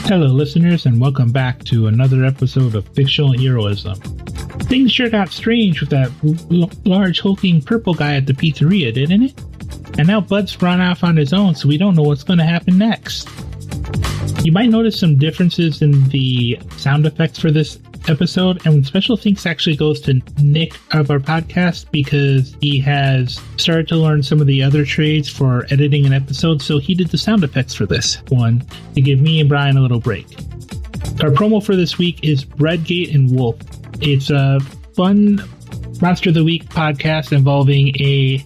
Hello, listeners, and welcome back to another episode of Fictional Heroism. Things sure got strange with that large hulking purple guy at the pizzeria, didn't it? And now Bud's run off on his own, so we don't know what's going to happen next. You might notice some differences in the sound effects for this episode, and special thanks actually goes to Nick of our podcast because he has started to learn some of the other trades for editing an episode, so he did the sound effects for this one to give me and Brian a little break. Our promo for this week is Redgate and Wolf. It's a fun Monster of the Week podcast involving a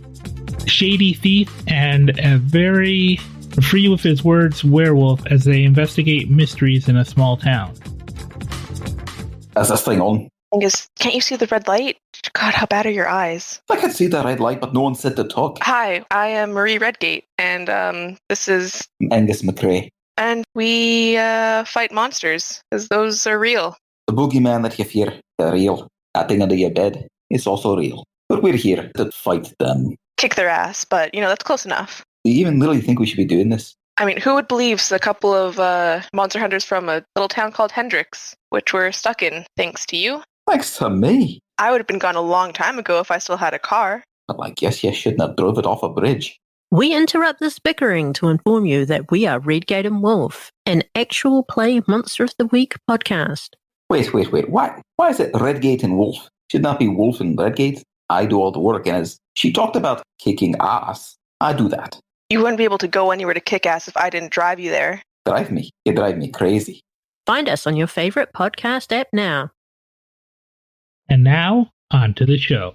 shady thief and a very free with his words werewolf as they investigate mysteries in a small town. Is this thing on? Can't you see the red light? God, how bad are your eyes? I can see the red light, but no one said to talk. Hi, I am Marie Redgate, and this is Angus McRae. And we fight monsters, because those are real. The boogeyman that you fear, they're real. That thing under your bed is also real. But we're here to fight them. Kick their ass, but, that's close enough. Do you even really think we should be doing this? I mean, who would believe a couple of monster hunters from a little town called Hendrix, which we're stuck in, thanks to you? Thanks to me? I would have been gone a long time ago if I still had a car. Well, I guess you shouldn't have drove it off a bridge. We interrupt this bickering to inform you that we are Redgate and Wolf, an actual play Monster of the Week podcast. Wait. Why is it Redgate and Wolf? Should not be Wolf and Redgate? I do all the work, and as she talked about kicking ass, I do that. You wouldn't be able to go anywhere to kick ass if I didn't drive you there. Drive me. You drive me crazy. Find us on your favorite podcast app now. And now, on to the show.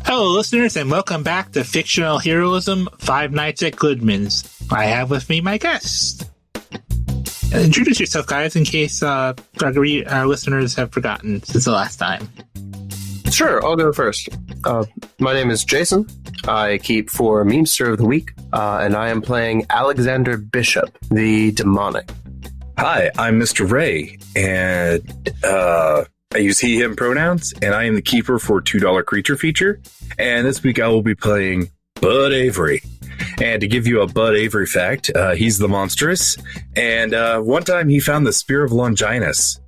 Hello, listeners, and welcome back to Fictional Heroism 5 Nights at Goodmans. I have with me my guest. Introduce yourself, guys, in case our listeners have forgotten since the last time. Sure, I'll go first. My name is Jason. I keep for Memester of the Week, and I am playing Alexander Bishop, the demonic. Hi, I'm Mr. Ray, and I use he, him pronouns, and I am the keeper for $2 Creature feature. And this week I will be playing Bud Avery. And to give you a Bud Avery fact, he's the monstrous. And one time he found the Spear of Longinus,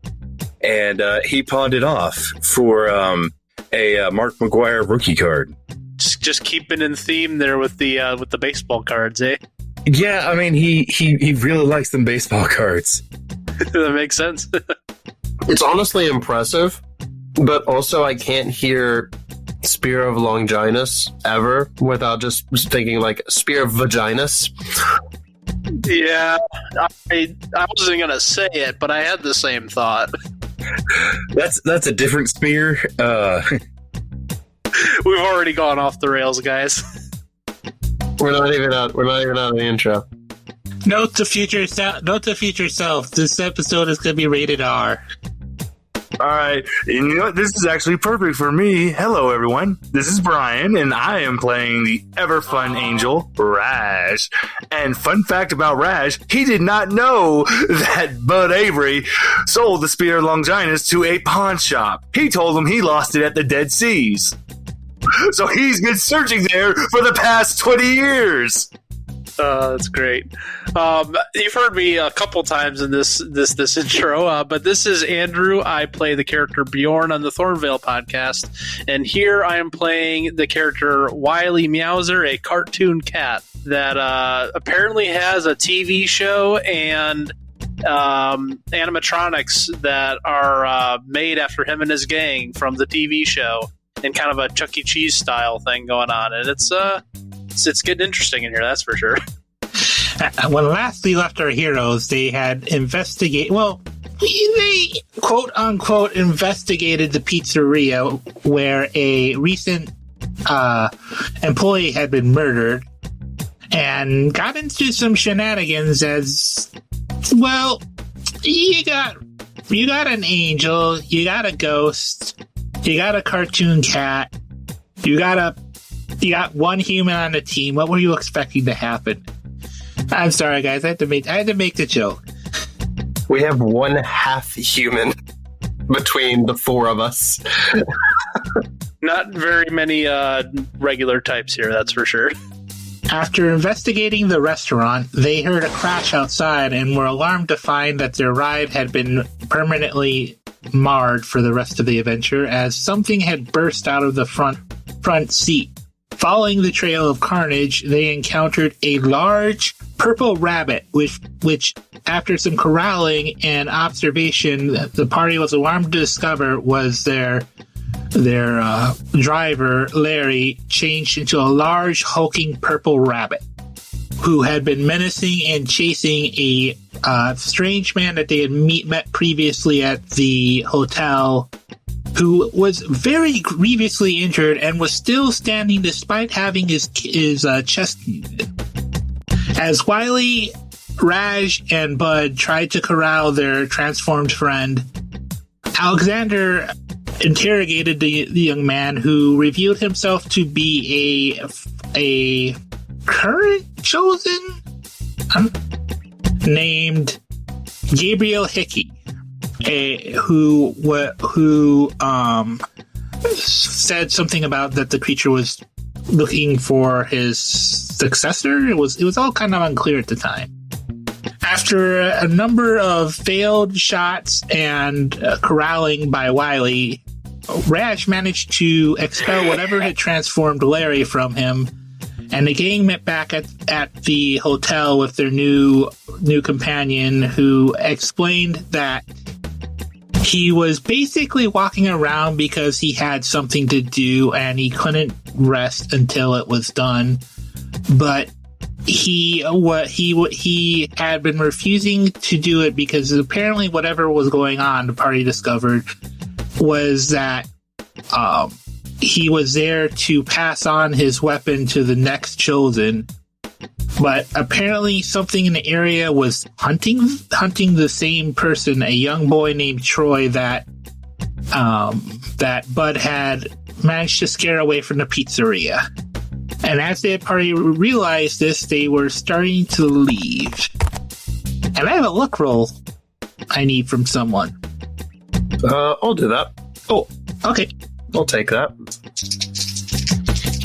and he pawned it off for a Mark McGuire rookie card. Just keeping in theme there with the baseball cards, eh? Yeah, I mean he really likes them baseball cards. That makes sense. It's honestly impressive, but also I can't hear Spear of Longinus ever without just thinking like Spear of Vaginus. Yeah, I wasn't gonna say it, but I had the same thought. That's a different spear. We've already gone off the rails, guys. We're not even out of the intro. Note to future self. This episode is going to be rated R. All right, and you know what? This is actually perfect for me. Hello, everyone. This is Brian, and I am playing the ever-fun angel, Raj. And fun fact about Raj, he did not know that Bud Avery sold the Spear of Longinus to a pawn shop. He told him he lost it at the Dead Seas. So he's been searching there for the past 20 years. That's great. You've heard me a couple times in this intro, but this is Andrew. I play the character Bjorn on the Thornvale podcast, and here I am playing the character Wiley Meowser, a cartoon cat that apparently has a TV show and animatronics that are made after him and his gang from the TV show, and kind of a Chuck E. Cheese style thing going on, and it's getting interesting in here, that's for sure. When last we left our heroes, they had they quote-unquote investigated the pizzeria where a recent employee had been murdered and got into some shenanigans as, well, you got an angel, you got a ghost, you got a cartoon cat, you got one human on the team. What were you expecting to happen? I'm sorry, guys. I had to make the joke. We have one half human between the four of us. Not very many regular types here, that's for sure. After investigating the restaurant, they heard a crash outside and were alarmed to find that their ride had been permanently marred for the rest of the adventure, as something had burst out of the front seat. Following the trail of carnage, they encountered a large purple rabbit, which after some corralling and observation, the party was alarmed to discover was their driver, Larry, changed into a large, hulking purple rabbit who had been menacing and chasing a strange man that they had met previously at the hotel, who was very grievously injured and was still standing despite having his chest muted. As Wiley, Raj, and Bud tried to corral their transformed friend, Alexander interrogated the young man, who revealed himself to be a current chosen named Gabriel Hickey, who said something about that the creature was looking for his successor. It was all kind of unclear at the time. After a number of failed shots and corralling by Wiley, Raj managed to expel whatever had transformed Larry from him, and the gang met back at the hotel with their new companion, who explained that he was basically walking around because he had something to do and he couldn't rest until it was done. But he had been refusing to do it because apparently whatever was going on, the party discovered, was that he was there to pass on his weapon to the next chosen. But apparently something in the area was hunting the same person, a young boy named Troy that Bud had managed to scare away from the pizzeria. And as the party realized this, they were starting to leave. And I have a luck roll I need from someone. I'll do that. Oh, okay. I'll take that.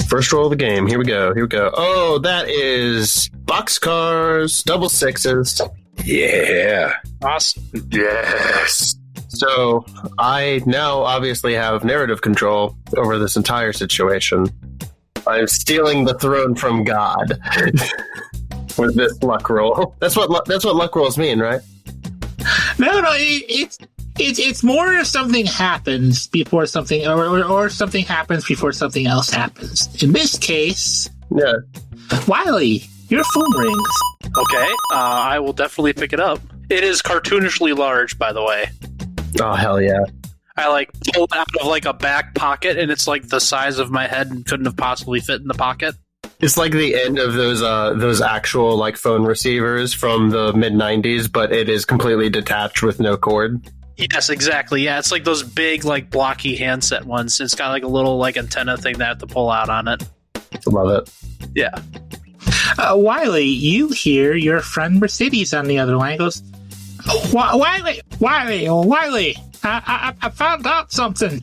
First roll of the game. Here we go. Oh, that is boxcars, double sixes. Yeah. Awesome. Yes. So I now obviously have narrative control over this entire situation. I'm stealing the throne from God with this luck roll. That's what luck rolls mean, right? No, it's more if something happens before something, or something happens before something else happens. In this case, yeah. Wiley, your phone rings. Okay, I will definitely pick it up. It is cartoonishly large, by the way. Oh, hell yeah. I pulled it out of a back pocket, and it's the size of my head and couldn't have possibly fit in the pocket. It's like the end of those actual phone receivers from the mid 90s, but it is completely detached with no cord. Yes, exactly. Yeah, it's like those big blocky handset ones. It's got a little antenna thing that I have to pull out on it. Love it. Yeah. Wiley, you hear your friend Mercedes on the other line. Goes, Wiley, I found out something.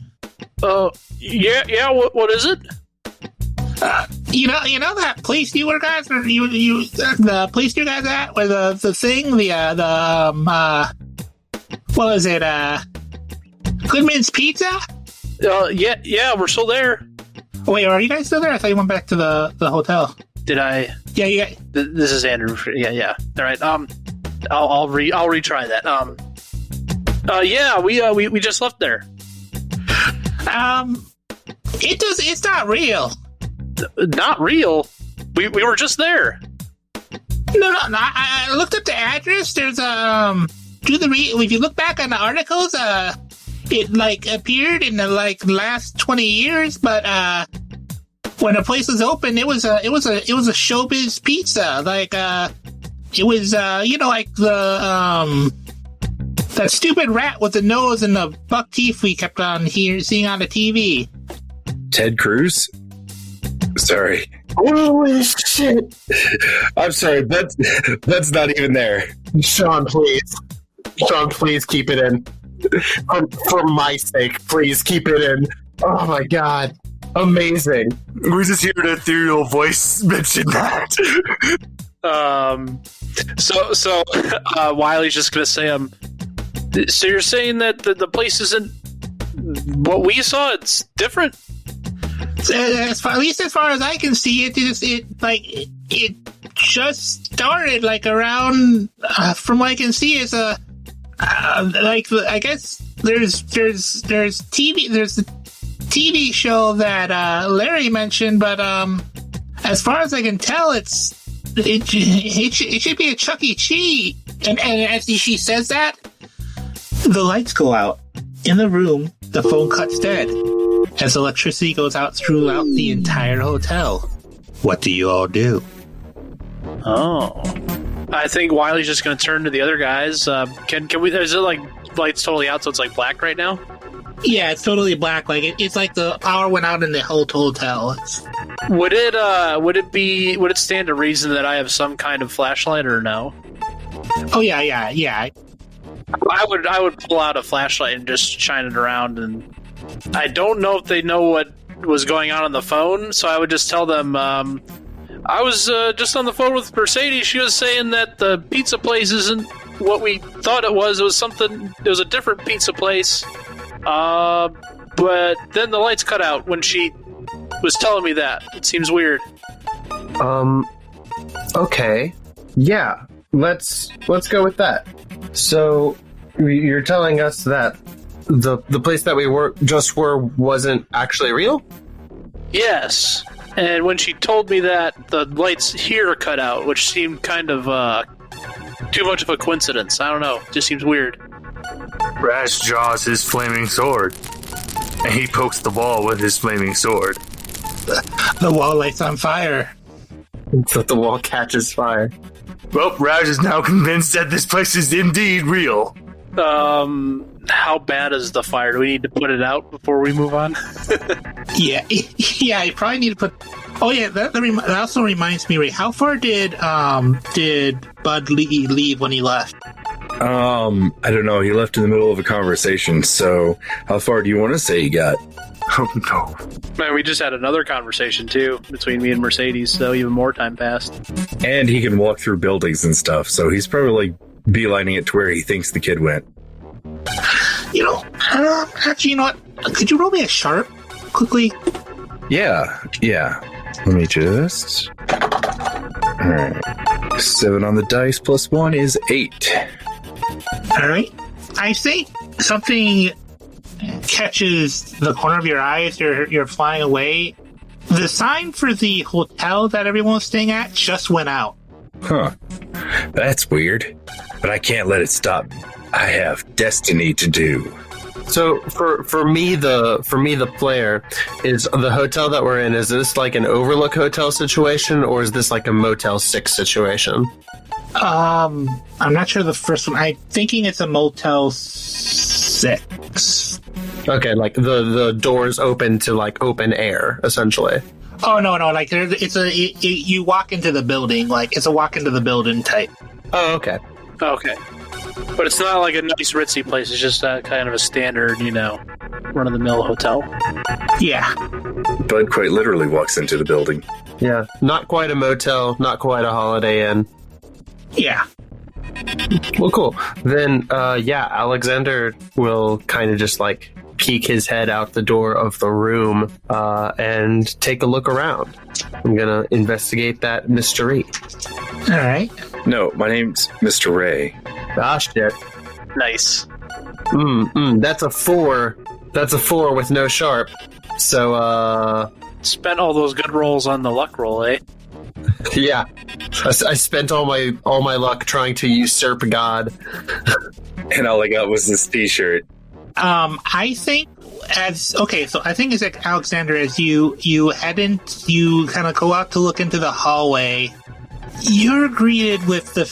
Yeah. What is it? You know that place you guys are the place you guys at with the thing what was it? Goodman's Pizza? Yeah, we're still there. Wait, are you guys still there? I thought you went back to the hotel. Did I? Yeah, you guys. This is Andrew. Yeah. All right. I'll retry that. Yeah, we just left there. It's not real. Not real? We were just there. No. I looked up the address. There's if you look back on the articles, it appeared in the last 20 years, but when the place was open, it was a showbiz pizza. It was that stupid rat with the nose and the buck teeth we kept on seeing on the TV. Ted Cruz? Sorry. Holy shit! I'm sorry, that's not even there. Sean, please. Sean, please keep it in. For my sake, please keep it in. Oh my god. Amazing. We just hear an ethereal voice mention that. So Wiley's just gonna say, so you're saying that the place isn't what we saw? It's different. At least as far as I can see, it just started like around. From what I can see, is I guess there's TV. There's the TV show that Larry mentioned, but as far as I can tell, it should be a Chuck E. Cheese. And as she says that, the lights go out in the room. The phone cuts dead as electricity goes out throughout the entire hotel. What do you all do? Oh, I think Wiley's just going to turn to the other guys. Can we? Is it like lights totally out, so it's like black right now? Yeah, it's totally black. Like it's like the power went out in the whole hotel. Would it stand to reason that I have some kind of flashlight or no? Oh yeah. I would pull out a flashlight and just shine it around, and I don't know if they know what was going on the phone, so I would just tell them, I was just on the phone with Mercedes. She was saying that the pizza place isn't what we thought it was. It was a different pizza place. But then the lights cut out when she was telling me that. It seems weird. Okay. Yeah. Let's go with that. So you're telling us that the place that we were wasn't actually real? Yes. And when she told me that, the lights here cut out, which seemed kind of too much of a coincidence. I don't know. It just seems weird. Rash draws his flaming sword, and he pokes the wall with his flaming sword. The wall lights on fire. So the wall catches fire. Well, Raj is now convinced that this place is indeed real. How bad is the fire? Do we need to put it out before we move on? Yeah, you probably need to put... Oh yeah, that also reminds me, Ray, how far did Bud leave when he left? I don't know. He left in the middle of a conversation, so how far do you want to say he got? Oh, no. Man, we just had another conversation, too, between me and Mercedes, so even more time passed. And he can walk through buildings and stuff, so he's probably beelining it to where he thinks the kid went. Actually, you know what? Could you roll me a sharp, quickly? Yeah. Let me just... Alright. 7 on the dice plus 1 is 8. Alright. I say something catches the corner of your eye as you're flying away. The sign for the hotel that everyone's staying at just went out. Huh. That's weird. But I can't let it stop me. I have destiny to do. So for me the player, is the hotel that we're in, is this like an Overlook hotel situation, or is this like a Motel 6 situation? I'm not sure the first one. I'm thinking it's a Motel 6. Okay, like the doors open to like open air, essentially. Oh no! Like you walk into the building, like it's a walk into the building type. Oh, okay. Okay. But it's not like a nice ritzy place. It's just kind of a standard, run-of-the-mill hotel. Yeah. Bud quite literally walks into the building. Yeah. Not quite a motel, not quite a Holiday Inn. Yeah. Well, cool. Then, Alexander will kind of just like peek his head out the door of the room and take a look around. I'm going to investigate that mystery. All right. No, my name's Mr. Ray. Ah, shit. Nice. That's a 4. That's a 4 with no sharp. So, spent all those good rolls on the luck roll, eh? Yeah. I spent all my luck trying to usurp God. And all I got was this t-shirt. I think as Alexander, as you head in, you kind of go out to look into the hallway. You're greeted with a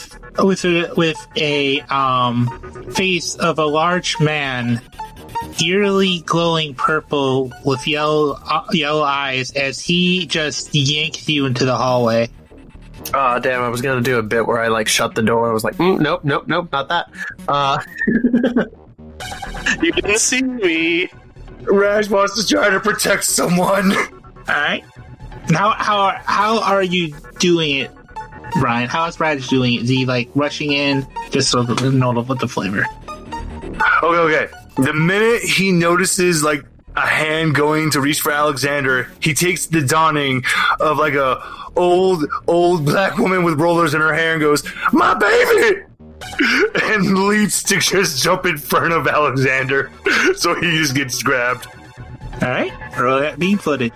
face of a large man eerily glowing purple with yellow eyes as he just yanks you into the hallway. Oh, damn, I was going to do a bit where I, shut the door. I was like, nope, not that. You didn't see me. Raj wants to try to protect someone. All right. Now, how are you doing it, Brian? How is Raj doing it? Is he, rushing in? Just so to know what the flavor. Okay. The minute he notices, a hand going to reach for Alexander, he takes the dawning of, a old black woman with rollers in her hair and goes, "My baby!" and leaps to just jump in front of Alexander. So he just gets grabbed. All right. Roll that beam footage.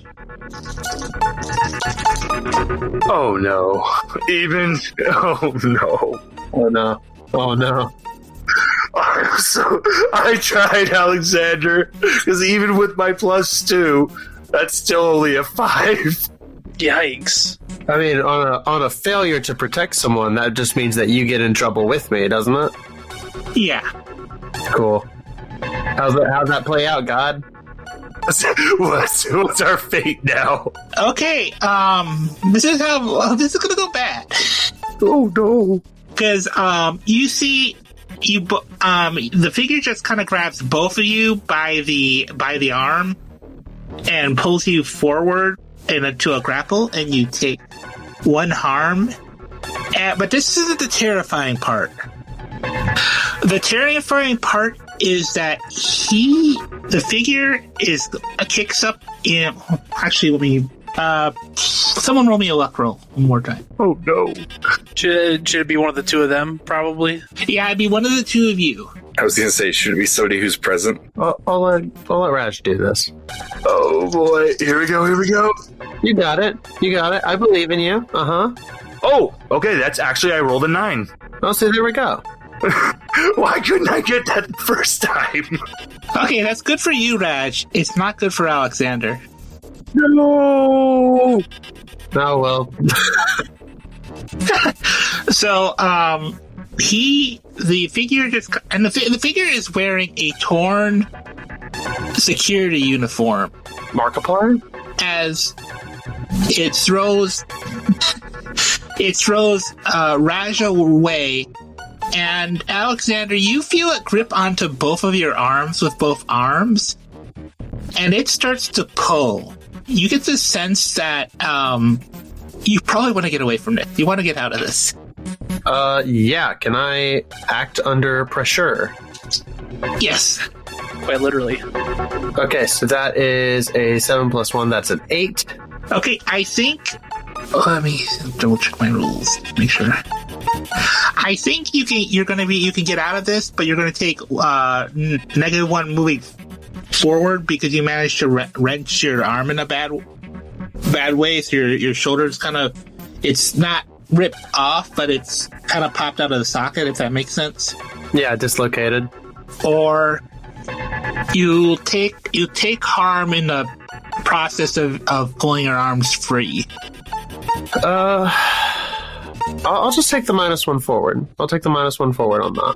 Oh, no. Even... Oh, no. Oh, no. Oh, no. I tried, Alexander, because even with my +2, that's still only a 5. Yikes. I mean, on a failure to protect someone, that just means that you get in trouble with me, doesn't it? Yeah. Cool. How's that play out, God? What's our fate now? Okay, this is gonna go bad. Oh, no. Because, you see... the figure just kind of grabs both of you by the arm and pulls you forward into a grapple, and you take 1 harm. But this isn't the terrifying part. The terrifying part is that the figure kicks up in. Actually, let me. Someone roll me a luck roll one more time. Oh, no. Should it be one of the two of them, probably? Yeah, it'd be one of the two of you. I was going to say, should it be somebody who's present? I'll let Raj do this. Oh, boy. Here we go. You got it. I believe in you. Uh-huh. Oh, okay. That's actually, I rolled a 9. Oh, so there we go. Why couldn't I get that the first time? Okay, that's good for you, Raj. It's not good for Alexander. No. Oh, well. So, the figure is wearing a torn security uniform. Markiplier? As it throws Raj away, and Alexander, you feel it grip onto both of your arms with both arms, and it starts to pull. You get the sense that you probably want to get away from this. You want to get out of this. Yeah. Can I act under pressure? Yes. Quite literally. Okay, so that is a 7 + 1. That's an 8. Okay, I think... let me double check my rules. Make sure. I think you can get out of this, but you're going to take -1 moving forward because you managed to wrench your arm in a bad way. So your shoulder's kind of... It's not ripped off, but it's kind of popped out of the socket, if that makes sense. Yeah, dislocated. Or you take harm in the process of pulling your arms free. I'll just take the -1 forward. I'll take the -1 forward on that.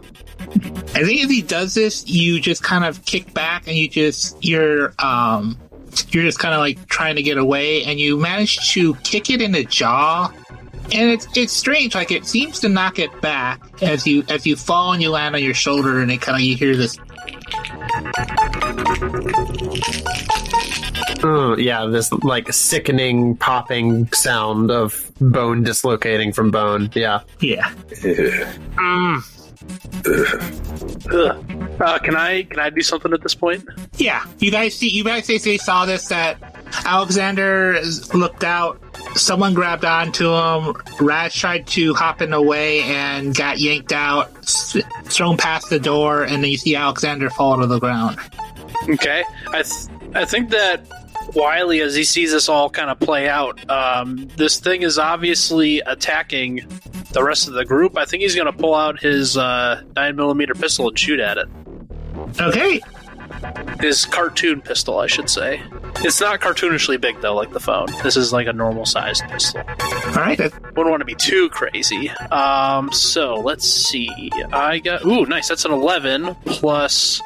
I think if he does this, you just kind of kick back and you're just kind of trying to get away, and you manage to kick it in the jaw. And it's strange, it seems to knock it back as you fall and you land on your shoulder, and you hear this. Yeah, this sickening popping sound of bone dislocating from bone. Yeah. Yeah. Can I do something at this point? Yeah. You guys saw this, that Alexander looked out, someone grabbed onto him, Raj tried to hop in the way and got yanked out, thrown past the door, and then you see Alexander fall to the ground. Okay. I think that Wiley, as he sees this all kind of play out, this thing is obviously attacking the rest of the group. I think he's going to pull out his 9mm pistol and shoot at it. Okay. His cartoon pistol, I should say. It's not cartoonishly big, though, like the phone. This is like a normal-sized pistol. All right. Wouldn't want to be too crazy. So, let's see. I got... Ooh, nice. That's an 11 plus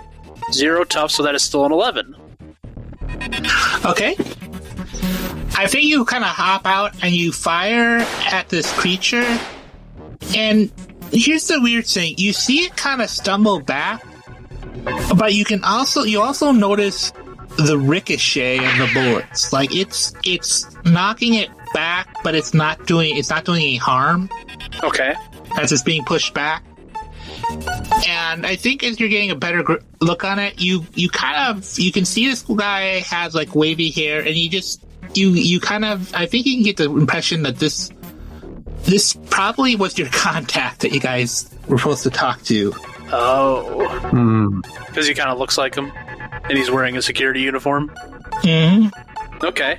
0 tough, so that is still an 11. Okay. I think you kind of hop out and you fire at this creature. And here's the weird thing. You see it kind of stumble back, but you also notice the ricochet of the bullets. Like it's knocking it back, but it's not doing any harm. Okay. As it's being pushed back. And I think as you're getting a better look on it, you can see this guy has like wavy hair, and I think you can get the impression that this probably was your contact that you guys were supposed to talk to. Oh. Because he kind of looks like him, and he's wearing a security uniform. Mm-hmm. Okay.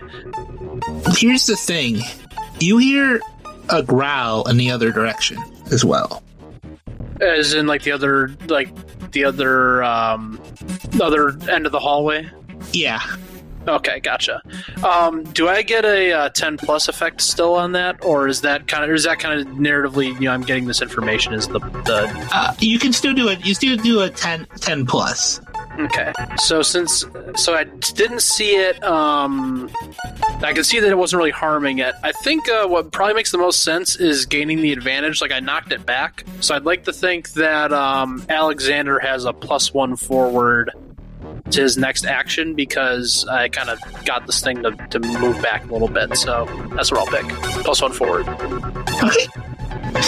Here's the thing. You hear a growl in the other direction as well. As in, like, the other end of the hallway? Yeah. Okay, gotcha. Do I get a 10 plus effect still on that, or is that kind of narratively? I'm getting this information as the you can still do it. You still do a 10 plus. Okay, so I didn't see it. I could see that it wasn't really harming it. I think what probably makes the most sense is gaining the advantage. Like, I knocked it back, so I'd like to think that Alexander has a +1 forward to his next action because I kind of got this thing to move back a little bit. So that's what I'll pick. +1 forward. Okay.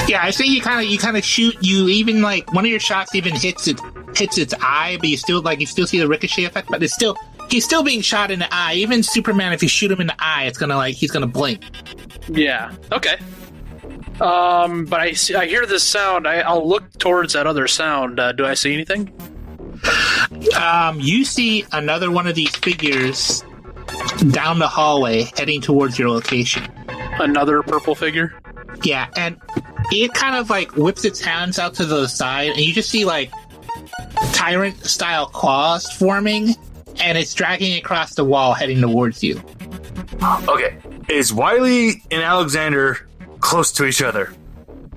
Yeah, I think you kind of shoot. You even like one of your shots even hits its eye, but you still see the ricochet effect. But he's still being shot in the eye. Even Superman, if you shoot him in the eye, he's gonna blink. Yeah. Okay. But I hear this sound. I'll look towards that other sound. Do I see anything? You see another one of these figures down the hallway heading towards your location. Another purple figure? Yeah, and it kind of like whips its hands out to the side, and you just see like tyrant-style claws forming, and it's dragging across the wall heading towards you. Okay, is Wiley and Alexander close to each other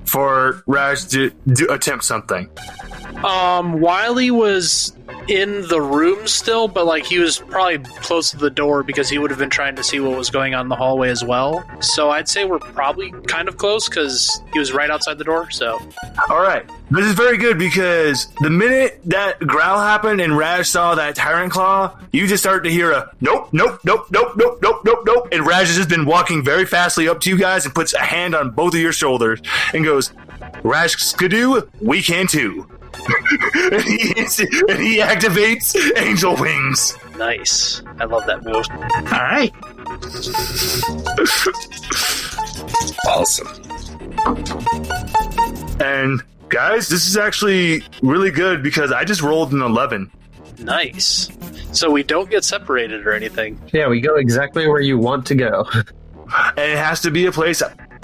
for Raj to attempt something? Wiley was in the room still, but like he was probably close to the door because he would have been trying to see what was going on in the hallway as well. So I'd say we're probably kind of close because he was right outside the door. So, all right, this is very good because the minute that growl happened and Raj saw that tyrant claw, you just started to hear a nope, nope, nope, nope, nope, nope, nope, nope, and Raj has just been walking very fastly up to you guys and puts a hand on both of your shoulders and goes, "Raj Skidoo, we can too." and he activates Angel Wings. Nice. I love that move. All right. Awesome. And guys, this is actually really good because I just rolled an 11. Nice. So we don't get separated or anything. Yeah, we go exactly where you want to go. And it has to be a place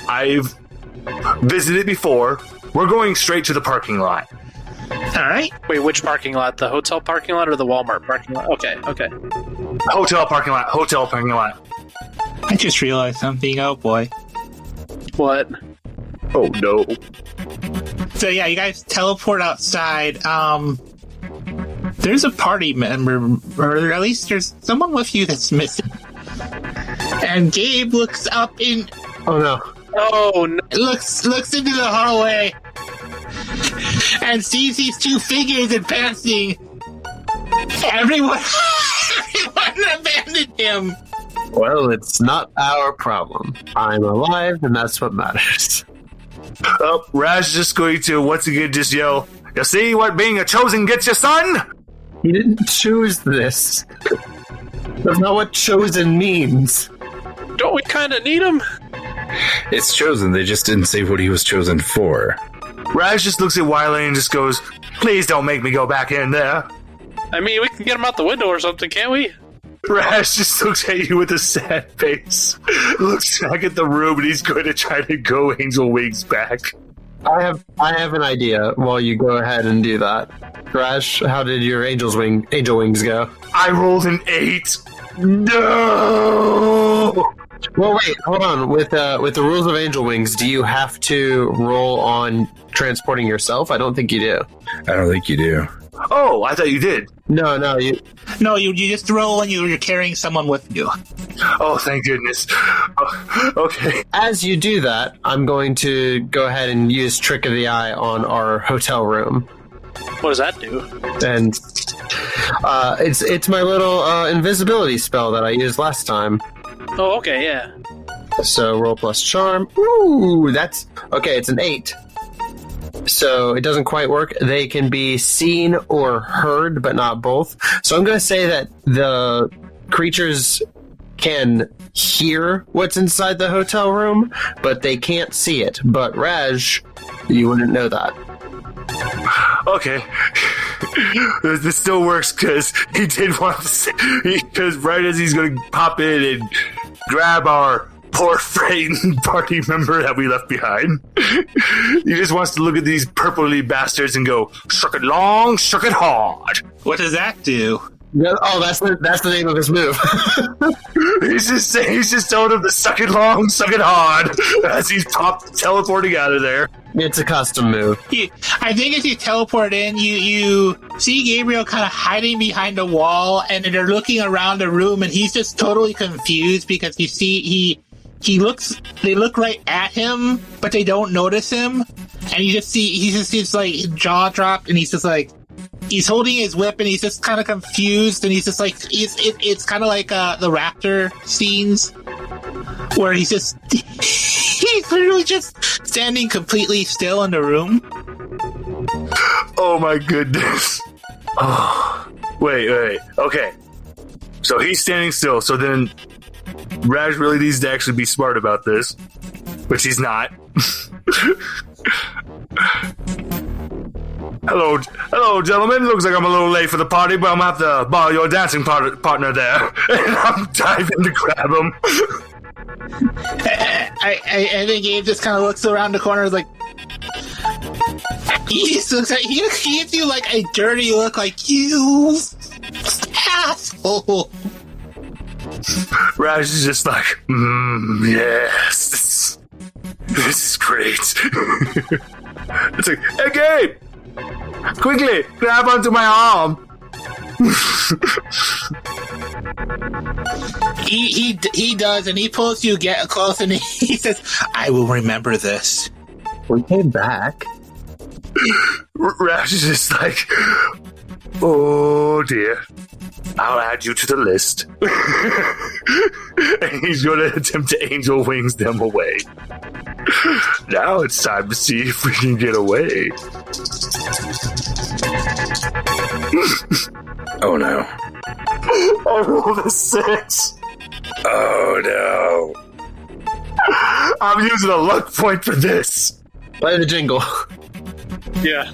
I've visited before. We're going straight to the parking lot. All right. Wait, which parking lot? The hotel parking lot or the Walmart parking lot? Okay. Hotel parking lot. I just realized something. Oh, boy. What? Oh, no. So, yeah, you guys teleport outside. There's a party member, or at least there's someone with you that's missing. And Gabe looks up in... Oh, no. Oh, no. Looks into the hallway and sees these two figures advancing. Everyone abandoned him. Well, it's not our problem. I'm alive, and that's what matters. Oh, Raj is just going to once again just yell, "You see what being a chosen gets you, son?" He didn't choose this. That's not what chosen means. Don't we kind of need him? It's chosen. They just didn't say what he was chosen for. Raj just looks at Wiley and just goes, "Please don't make me go back in there." I mean, we can get him out the window or something, can't we? Raj just looks at you with a sad face, looks back at the room, and he's going to try to go Angel Wings back. I have an idea while you go ahead and do that. Raj, how did your Angel Wings go? I rolled an 8. No! Well, wait, hold on. With the rules of Angel Wings, do you have to roll on transporting yourself? I don't think you do. I don't think you do. Oh, I thought you did. No, you. No, you just roll and you're carrying someone with you. Oh, thank goodness. Oh, okay. As you do that, I'm going to go ahead and use Trick of the Eye on our hotel room. What does that do? And it's my little invisibility spell that I used last time. Oh, okay, yeah. So roll plus charm. Ooh, that's okay. It's an 8. So it doesn't quite work. They can be seen or heard, but not both. So I'm going to say that the creatures can hear what's inside the hotel room, but they can't see it. But Raj, you wouldn't know that. Okay. This still works because he did want to say, because right as he's going to pop in and grab our poor frightened party member that we left behind, he just wants to look at these purpley bastards and go, "Shook it long, shook it hard." What does that do? Oh, that's the name of his move. He's just telling him to suck it long, suck it hard as he's teleporting out of there. It's a custom move. I think as you teleport in, you see Gabriel kind of hiding behind a wall, and they're looking around the room, and he's just totally confused because you see they look right at him, but they don't notice him, and he just like jaw dropped, and he's just like, he's holding his whip, and he's just kind of confused, and he's just like, it's kind of like the raptor scenes where he's literally just standing completely still in the room. Oh my goodness. Oh, wait. Okay. So he's standing still. So then Raj really needs to actually be smart about this, which he's not. Hello, gentlemen. Looks like I'm a little late for the party, but I'm gonna have to borrow your dancing partner there. And I'm diving to grab him. I think Gabe just kind of looks around the corner like, he just looks like, he gives you like a dirty look, like, you asshole. Raj is just like, yes, this is great. It's like, hey Gabe, quickly grab onto my arm. He does, and he pulls you get close, and he says, "I will remember this." We came back. Raj is just like, oh dear, I'll add you to the list. And he's going to attempt to angel wings them away. Now it's time to see if we can get away. Oh no. I rolled a 6. Oh no. I'm using a luck point for this. Play the jingle. Yeah.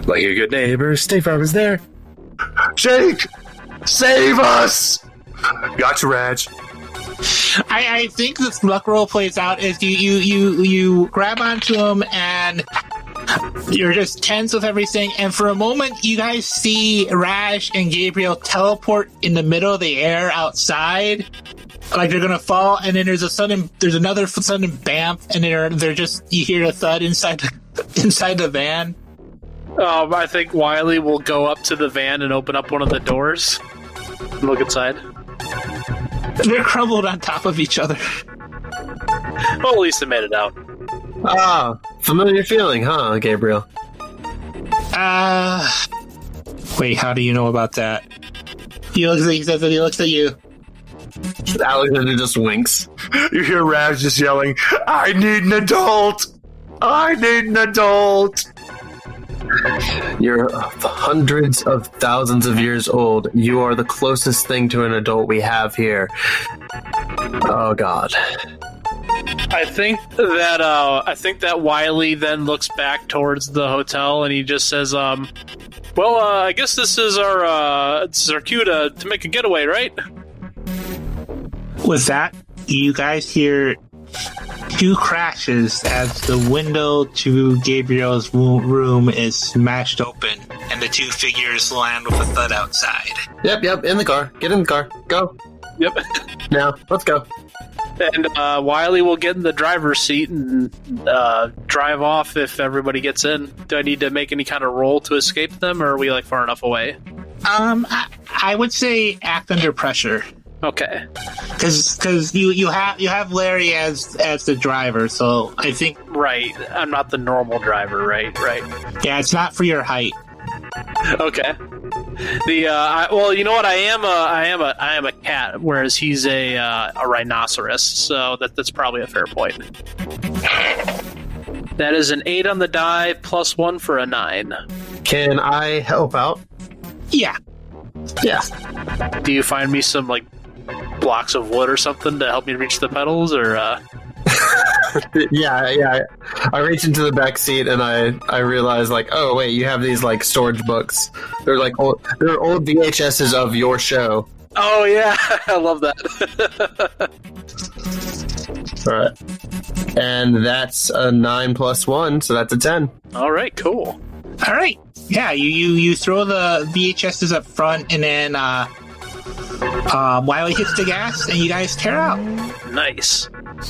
Like a good neighbor, State Farm is there. Jake, save us! Gotcha, Raj. I think this luck roll plays out as you grab onto him, and you're just tense with everything, and for a moment you guys see Raj and Gabriel teleport in the middle of the air outside, like they're gonna fall, and then there's another sudden bamf, and they're just, you hear a thud inside the van. I think Wiley will go up to the van and open up one of the doors and look inside. They're crumbled on top of each other. Well, at least they made it out. Ah, familiar feeling, huh, Gabriel? Wait, how do you know about that? He looks at you. Alexander just winks. You hear Raj just yelling, I need an adult! I need an adult! You're hundreds of thousands of years old. You are the closest thing to an adult we have here. Oh, God. I think that Wiley then looks back towards the hotel and he just says, I guess this is our cue to make a getaway, right? With that, you guys hear 2 crashes as the window to Gabriel's room is smashed open, and the 2 figures land with a thud outside. Yep, in the car. Get in the car. Go. Yep. Now, let's go. And Wiley will get in the driver's seat and drive off if everybody gets in. Do I need to make any kind of roll to escape them, or are we far enough away? I would say act under pressure. Okay. Because you have Larry as the driver, so I think Right. I'm not the normal driver, right? yeah, it's not for your height. Okay. Well, you know what? I am a cat, whereas he's a rhinoceros. So that's probably a fair point. That is an 8 on the die, plus 1 for a 9. Can I help out? Yeah. Do you find me some blocks of wood or something to help me reach the pedals, or? Yeah. I reach into the back seat and I realize oh wait, you have these storage books. They're old VHSs of your show. Oh yeah, I love that. All right, and that's a 9 plus 1, so that's a 10. All right, cool. All right. Yeah, you throw the VHSs up front, and then Wiley hits the gas, and you guys tear out. Nice.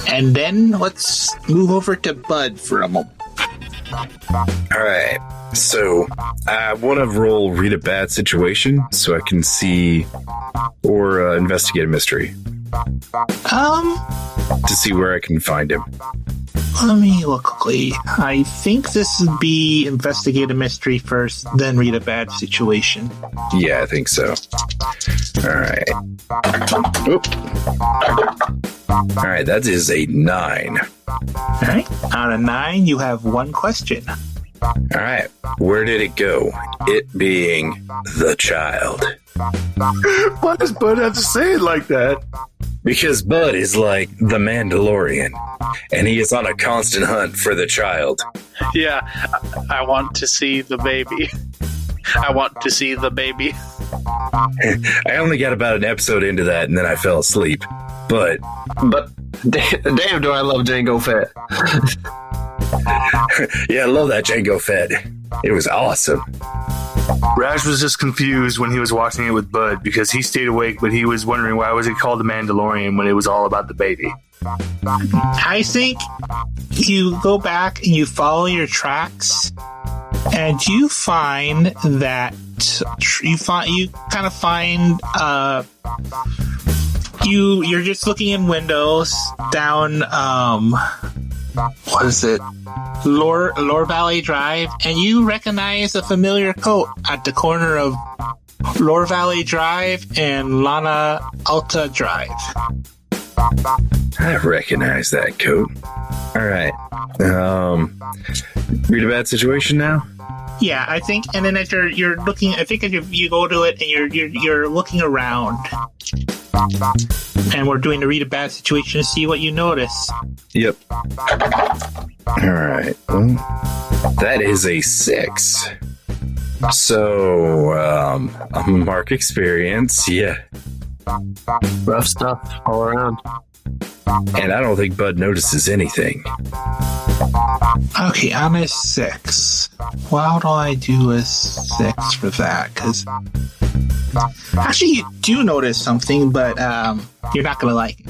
And then let's move over to Bud for a moment. All right. So I want to roll read a bad situation so I can see or investigate a mystery. To see where I can find him. Let me look quickly. I think this would be investigate a mystery first, then read a bad situation. Yeah, I think so. All right. Oop. All right, that is a 9. All right. Out of 9, you have 1 question. All right. Where did it go? It being the child. Why does Bud have to say it like that? Because Bud is like the Mandalorian, and he is on a constant hunt for the child. Yeah, I want to see the baby. I want to see the baby. I only got about an episode into that, and then I fell asleep. But damn, do I love Jango Fett. Yeah, I love that Jango Fett. It was awesome. Raj was just confused when he was watching it with Bud because he stayed awake, but he was wondering why was it called the Mandalorian when it was all about the baby. I think you go back and you follow your tracks, and you find that you're just looking in windows down what is it? Lore Valley Drive, and you recognize a familiar coat at the corner of Lore Valley Drive and Lana Alta Drive. I recognize that coat. All right. Read a bad situation now? Yeah, I think, and then as you're looking, I think if you go to it and you're looking around, and we're doing a read a bad situation to see what you notice. Yep. All right. Well, that is a 6. So, I'm a mark experience. Yeah. Rough stuff all around. And I don't think Bud notices anything. Okay, I'm a 6. Why do I do a 6 for that? Because actually, you do notice something, but you're not going to like it.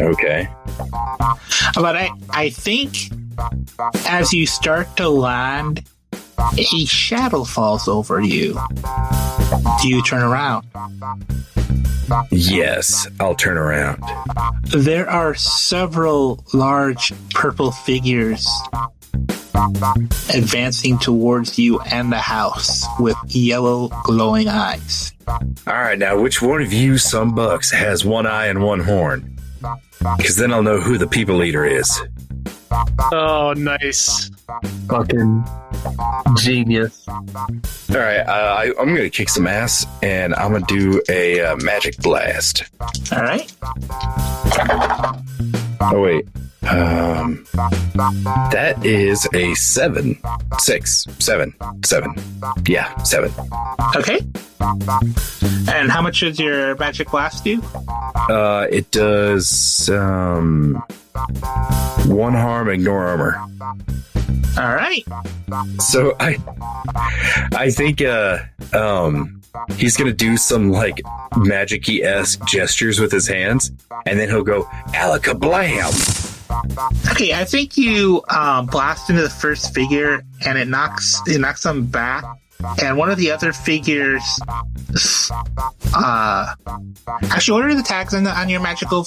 Okay. But I think as you start to land, a shadow falls over you. Do you turn around? Yes, I'll turn around. There are several large purple figures advancing towards you and the house with yellow glowing eyes. All right, now which one of you bucks has one eye and one horn? Because then I'll know who the people eater is. Oh, nice. Fucking genius. All right, I'm going to kick some ass, and I'm going to do a magic blast. All right. Oh, wait. That is a 7. 6. 7. 7. Yeah, 7. Okay. And how much does your magic blast do? It does 1 harm, ignore armor. All right. So I think he's gonna do some like magic-y-esque gestures with his hands, and then he'll go alakablam. Okay, I think you blast into the first figure, and it knocks them back. And one of the other figures, actually, what are the tags on your magical?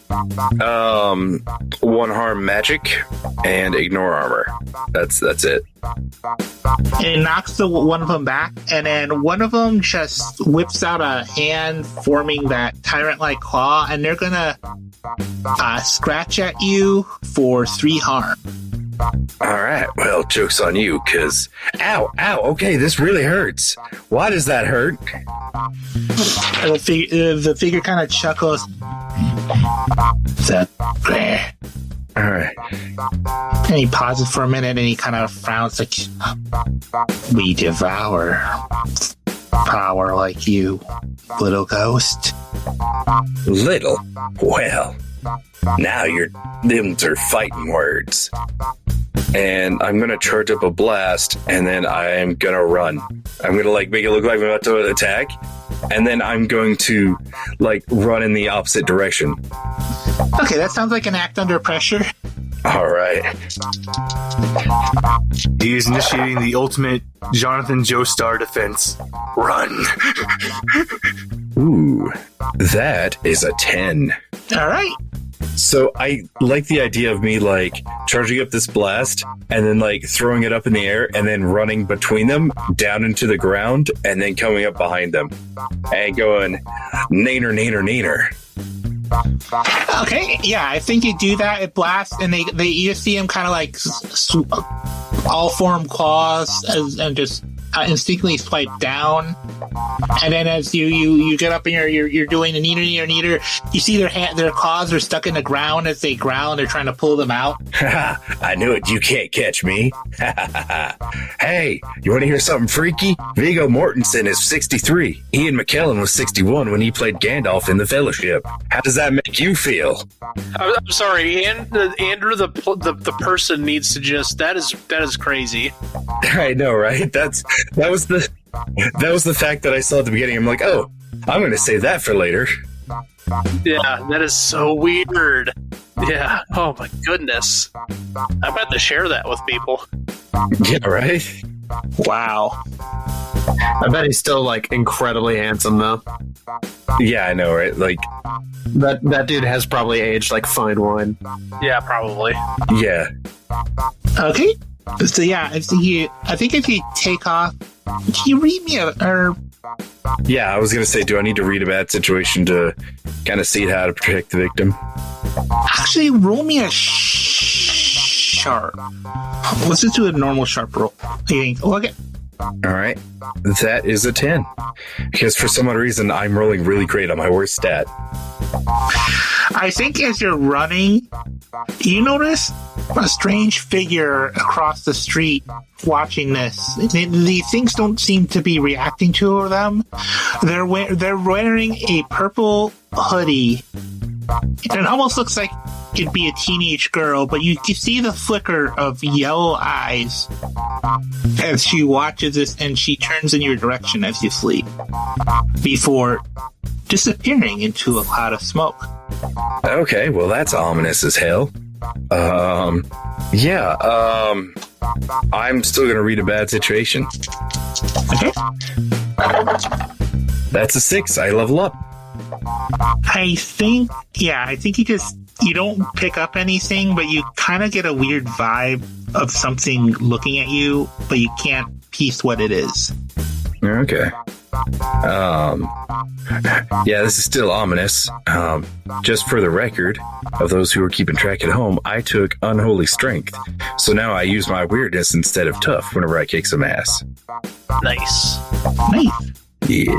1 harm magic and ignore armor. That's it. It knocks one of them back, and then one of them just whips out a hand, forming that tyrant-like claw, and they're gonna scratch at you for 3 harm. All right. Well, joke's on you, because ow. Okay, this really hurts. Why does that hurt? The figure kind of chuckles. All right. And he pauses for a minute, and he kind of frowns like, "We devour power like you, little ghost." Little? Well, now them's are fighting words. And I'm going to charge up a blast, and then I am going to run. I'm going to make it look like I'm about to attack, and then I'm going to run in the opposite direction. Okay, that sounds like an act under pressure. All right. He is initiating the ultimate Jonathan Joestar defense. Run. Ooh, that is a 10. All right. So I like the idea of me charging up this blast and then throwing it up in the air and then running between them down into the ground and then coming up behind them and going naner, naner, naner. Okay, yeah, I think you do that. It blasts, and you just see him kind of all form claws and just instinctively swipe down. And then as you get up and you're doing the neater, you see their claws are stuck in the ground as they growl and they're trying to pull them out. I knew it. You can't catch me. Hey, you want to hear something freaky? Viggo Mortensen is 63. Ian McKellen was 61 when he played Gandalf in The Fellowship. How does that make you feel? I'm sorry, Andrew. The person needs to just. That is crazy. I know, right? That was the fact that I saw at the beginning. I'm like, oh, I'm going to save that for later. Yeah, that is so weird. Yeah. Oh my goodness. I'm about to share that with people. Yeah, right? Wow. I bet he's still incredibly handsome though. Yeah, I know, right? That dude has probably aged like fine wine. Yeah, probably. Yeah. Okay. So yeah, I think if you take off, can you read me Yeah, I was gonna say, do I need to read a bad situation to kind of see how to protect the victim? Actually, roll me a sharp. Let's just do a normal sharp roll. Okay. All right, that is a 10. Because for some odd reason, I'm rolling really great on my worst stat. I think as you're running, you notice a strange figure across the street watching this. These things don't seem to be reacting to them. They're wearing a purple hoodie. And it almost looks like it'd be a teenage girl, but you can see the flicker of yellow eyes as she watches this, and she turns in your direction as you flee before disappearing into a cloud of smoke. Okay, well, that's ominous as hell. I'm still gonna read a bad situation. Okay. That's a 6. I level up. I think you don't pick up anything, but you kind of get a weird vibe of something looking at you, but you can't piece what it is. Okay. Yeah, this is still ominous. Just for the record, of those who are keeping track at home, I took unholy strength. So now I use my weirdness instead of tough whenever I kick some ass. Nice. Yeah.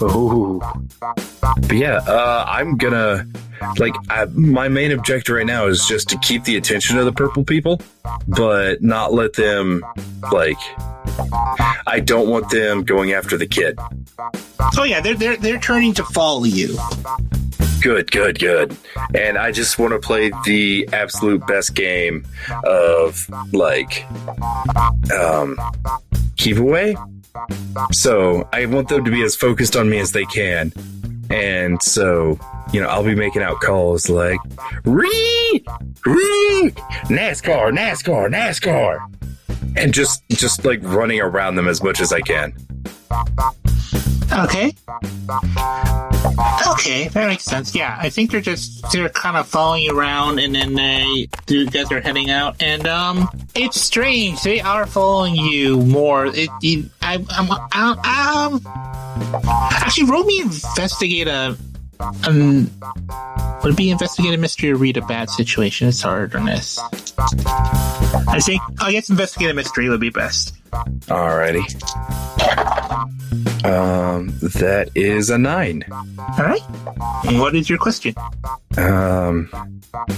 Ooh. But yeah, I'm gonna my main objective right now is just to keep the attention of the purple people, but not let them I don't want them going after the kid. Oh yeah, they're turning to follow you. Good. And I just want to play the absolute best game of keep away. So I want them to be as focused on me as they can. And so, I'll be making out calls like, "Ree! NASCAR. And just running around them as much as I can. Okay, that makes sense. Yeah, I think they're kind of following you around, and then you guys are heading out, and it's strange. They are following you more. Actually, roll me investigate would it be investigate a mystery or read a bad situation? It's harder than this. I guess investigate a mystery would be best. Alrighty. That is a 9. All right. And what is your question?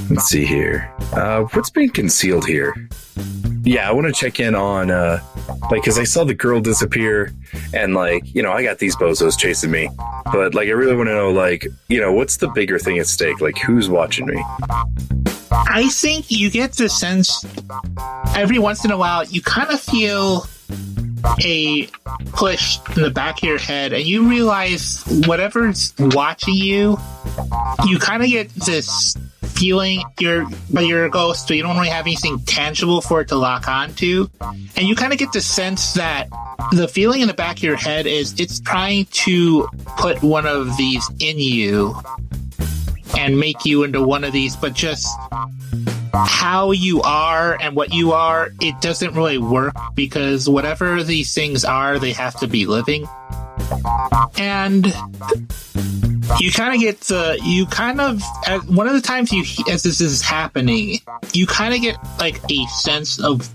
Let's see here. What's being concealed here? Yeah, I want to check in on, because I saw the girl disappear, and, I got these bozos chasing me. But, I really want to know, what's the bigger thing at stake? Who's watching me? I think you get the sense every once in a while you kind of feel a push in the back of your head, and you realize whatever's watching you, you kind of get this feeling you're a ghost, so you don't really have anything tangible for it to lock onto, and you kind of get the sense that the feeling in the back of your head is it's trying to put one of these in you and make you into one of these, but just how you are and what you are, it doesn't really work, because whatever these things are, they have to be living. And you kind of get one of the times as this is happening, you kind of get a sense of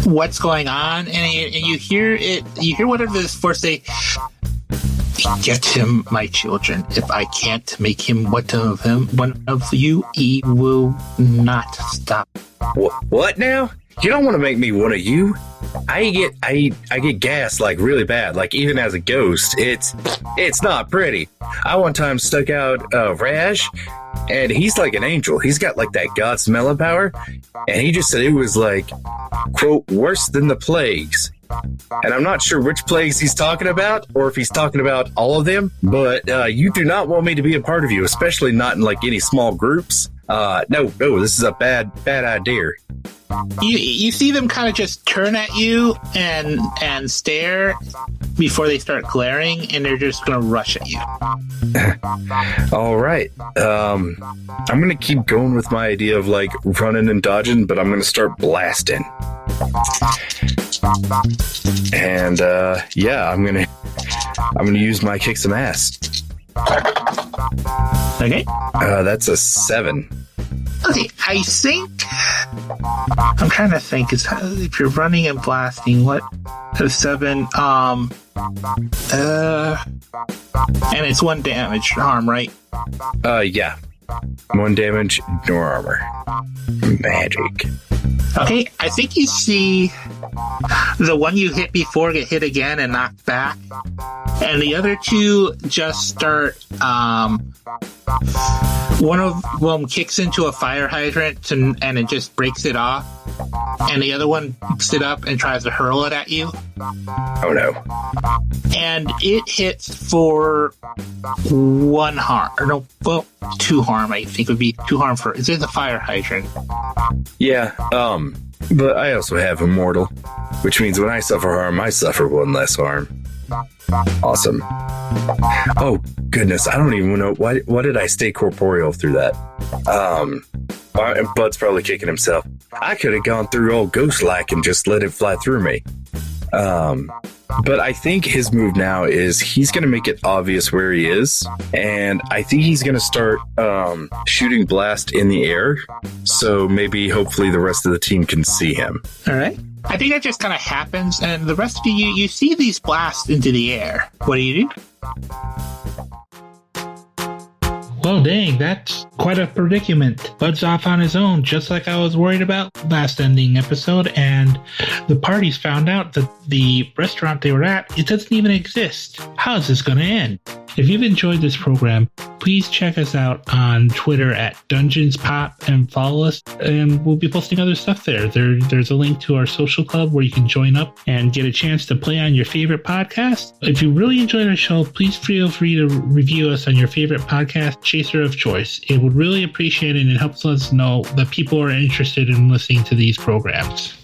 what's going on, and you hear one of this force say, "Get him, my children. If I can't make him one of you, he will not stop." What now? You don't want to make me one of you. I get gas really bad. Even as a ghost, it's not pretty. I one time stuck out Raj, and he's like an angel. He's got that God smelling power, and he just said it was quote, worse than the plagues. And I'm not sure which plagues he's talking about, or if he's talking about all of them, but you do not want me to be a part of you, especially not in any small groups. No, this is a bad idea. You see them kind of just turn at you and stare before they start glaring, and they're just going to rush at you. All right. I'm going to keep going with my idea of running and dodging, but I'm going to start blasting. And I'm going to use my kick some ass. Okay. That's a 7. Okay, I think I'm trying to think. If you're running and blasting, what a 7? And it's 1 damage harm, right? Yeah. 1 damage, no armor. Magic. Okay, I think you see the one you hit before get hit again and knocked back, and the other two just start. One of them kicks into a fire hydrant and it just breaks it off, and the other one picks it up and tries to hurl it at you. Oh no! And it hits for 1 harm, or no, well, 2 harm. I think would be 2 harm for. It's in the fire hydrant. Yeah. But I also have immortal, which means when I suffer harm, I suffer 1 less harm. Awesome. Oh goodness, I don't even know why did I stay corporeal through that. Bud's probably kicking himself. I could have gone through old ghost like and just let it fly through me. But I think his move now is he's going to make it obvious where he is. And I think he's going to start shooting blast in the air. So maybe, hopefully, the rest of the team can see him. All right. I think that just kind of happens, and the rest of you see these blasts into the air. What do you do? Well, dang, that's quite a predicament. Bud's off on his own, just like I was worried about last ending episode, and the parties found out that the restaurant they were at, it doesn't even exist. How is this going to end? If you've enjoyed this program, please check us out on Twitter at Dungeons Pop and follow us, and we'll be posting other stuff there. There's a link to our social club where you can join up and get a chance to play on your favorite podcast. If you really enjoyed our show, please feel free to review us on your favorite podcast chaser of choice. It would really appreciate it, and it helps us know that people are interested in listening to these programs.